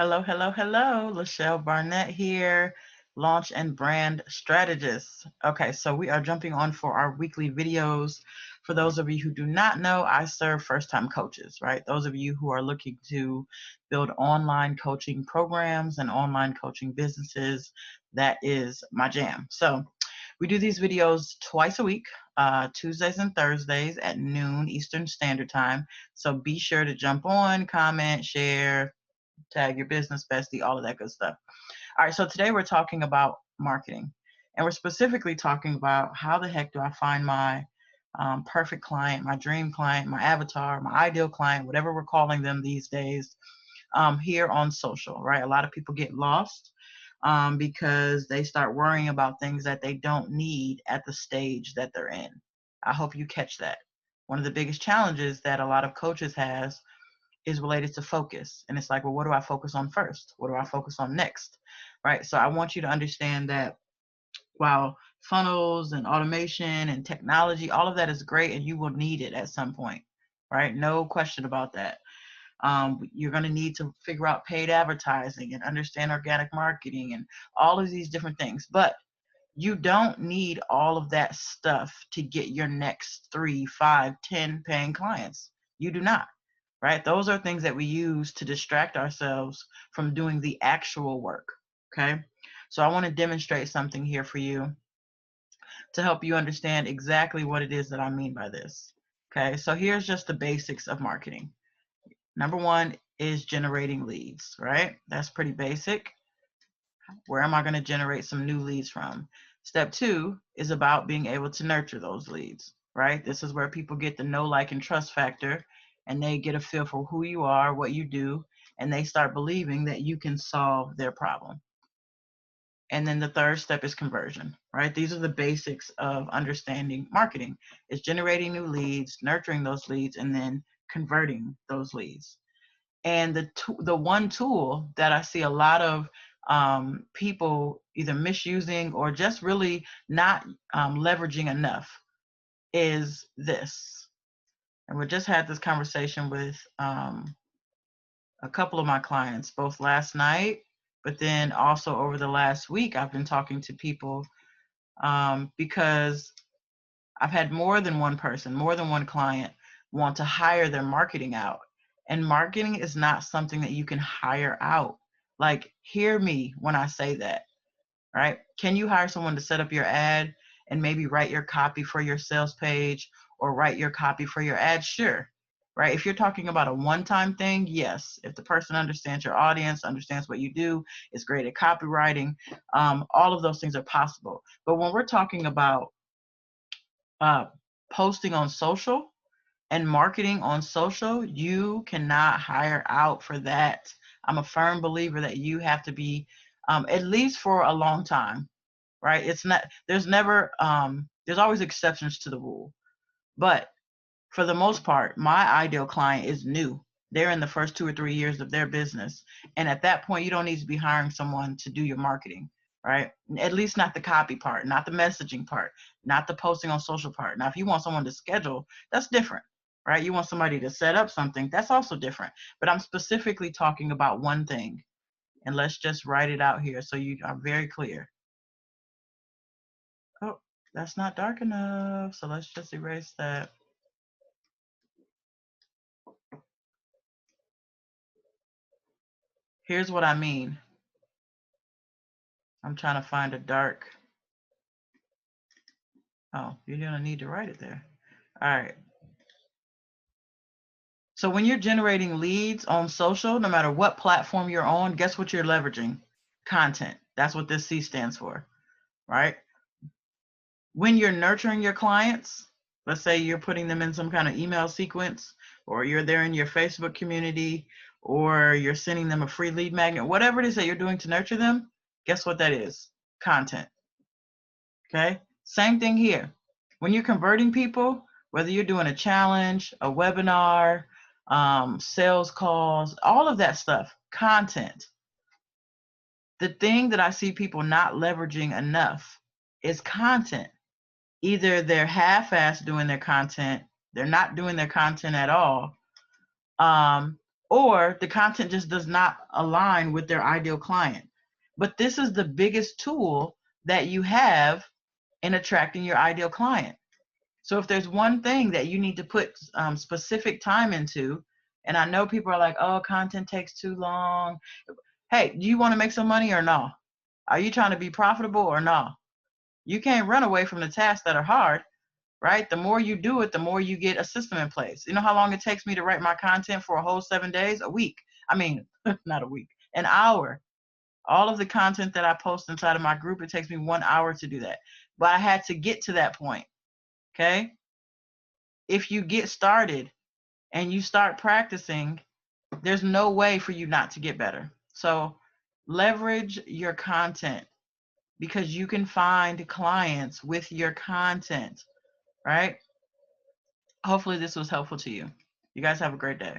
Hello, hello, hello. Lachelle Barnett here, launch and brand strategist. Okay, so we are jumping on for our weekly videos. For those of you who do not know, I serve first-time coaches, right? Those of you who are looking to build online coaching programs and online coaching businesses, that is my jam. So we do these videos twice a week, Tuesdays and Thursdays at noon Eastern Standard Time. So be sure to jump on, comment, share, tag your business bestie, all of that good stuff. All right, so today we're talking about marketing, and we're specifically talking about how the heck do I find my perfect client, my dream client, my avatar, my ideal client, whatever we're calling them these days, here on social, right? A lot of people get lost because they start worrying about things that they don't need at the stage that they're in. I hope you catch that. One of the biggest challenges that a lot of coaches has is related to focus. And it's like, well, what do I focus on first? What do I focus on next? Right. So I want you to understand that while funnels and automation and technology, all of that is great and you will need it at some point. Right. No question about that. You're going to need to figure out paid advertising and understand organic marketing and all of these different things. But you don't need all of that stuff to get your next 3, 5, 10 paying clients. You do not. Right? Those are things that we use to distract ourselves from doing the actual work. Okay. So I want to demonstrate something here for you to help you understand exactly what it is that I mean by this. Okay. So here's just the basics of marketing. Number one is generating leads, right? That's pretty basic. Where am I going to generate some new leads from? Step two is about being able to nurture those leads, right? This is where people get the know, like, and trust factor, and they get a feel for who you are, what you do, and they start believing that you can solve their problem. And then the third step is conversion, right? These are the basics of understanding marketing. It's generating new leads, nurturing those leads, and then converting those leads. And the one tool that I see a lot of people either misusing or just really not leveraging enough is this. And we just had this conversation with a couple of my clients, both last night, but then also over the last week, I've been talking to people because I've had more than one person, more than one client want to hire their marketing out. And marketing is not something that you can hire out. Like, hear me when I say that, right? Can you hire someone to set up your ad and maybe write your copy for your sales page or write your copy for your ad? Sure. Right? If you're talking about a one-time thing, yes. If the person understands your audience, understands what you do, is great at copywriting, all of those things are possible. But when we're talking about uh, posting on social and marketing on social, you cannot hire out for that. I'm a firm believer that you have to be, at least for a long time, right? It's not, there's never, there's always exceptions to the rule. But for the most part, my ideal client is new. They're in the first 2 or 3 years of their business. And at that point, you don't need to be hiring someone to do your marketing, right? At least not the copy part, not the messaging part, not the posting on social part. Now, if you want someone to schedule, that's different, right? You want somebody to set up something, that's also different. But I'm specifically talking about one thing. And let's just write it out here so you are very clear. Oh, that's not dark enough. So let's just erase that. Here's what I mean. I'm trying to find a dark. Oh, you're going to need to write it there. All right. So when you're generating leads on social, no matter what platform you're on, guess what you're leveraging? Content. That's what this C stands for, right? When you're nurturing your clients, let's say you're putting them in some kind of email sequence, or you're there in your Facebook community, or you're sending them a free lead magnet, whatever it is that you're doing to nurture them, guess what that is? Content. Okay? Same thing here. When you're converting people, whether you're doing a challenge, a webinar, sales calls, all of that stuff, content. The thing that I see people not leveraging enough is content. Either they're half-assed doing their content, they're not doing their content at all, or the content just does not align with their ideal client. But this is the biggest tool that you have in attracting your ideal client. So if there's one thing that you need to put specific time into, and I know people are like, oh, content takes too long. Hey, do you want to make some money or no? Are you trying to be profitable or no? You can't run away from the tasks that are hard, right? The more you do it, the more you get a system in place. You know how long it takes me to write my content for a whole 7 days? A week. I mean, not a week, an hour. All of the content that I post inside of my group, it takes me 1 hour to do that. But I had to get to that point, okay? If you get started and you start practicing, there's no way for you not to get better. So leverage your content because you can find clients with your content, right? Hopefully this was helpful to you. You guys have a great day.